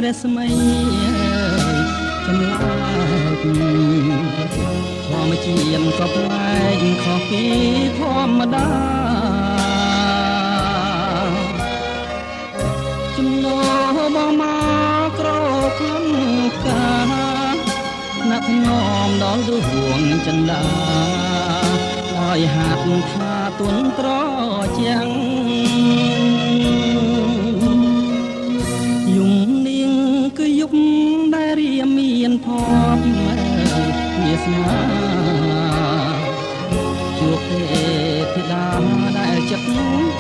រស្មីចម្លាក់ធម្មជាតិក៏ប្លែកខុសពីធម្មតាចំណោបងមកក្រខ្លឹមកាណាក់ញោមដល់ដួងចិន្តាឲ្យហាត់ថាទុនត្រជាងយំនាងគឺយុគដែលរៀមមានភពវាសនាជួបទេពធីតាដែលចិត្ត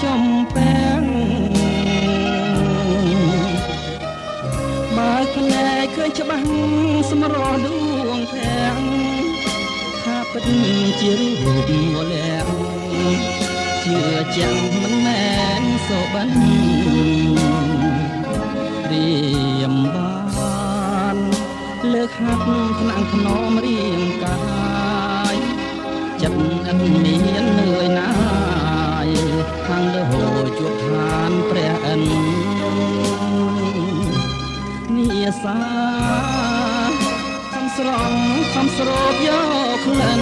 ចំពេងបើភ្នែកឃើញច្បាស់សម្រស់ដួងភាំងថាពិតជារូបមលាក់ជឿជាក់មិនមែនសូបិនរៀមបានលើកហាត់ថ្នាក់ថ្នមរៀងកាយចិត្តឥតមាននឿយណាយខាងលើជួបឋានព្រះឥន្ទនាសាខំស្រង់ខំស្រោបយកក្លិន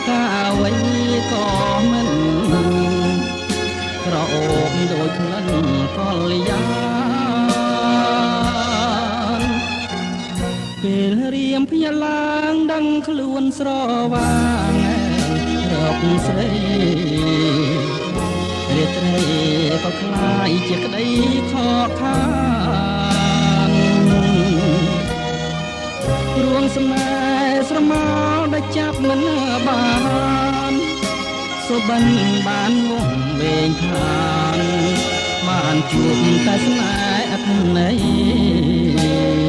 កាអ្វីក៏មិនក្រអូបដោយក្លិនកលយាពេលរៀមភ្ញាឡើងដឹងខ្លួនស្រវាងរកស្រីរាត្រីក៏คล้ายជាក្តីខកខានរួងស្នេហ៍ស្រមោលដែលចាប់មិនបានសុបិនបានងងវែងខានបានជួបតែស្នេហ៍អត់ន័យ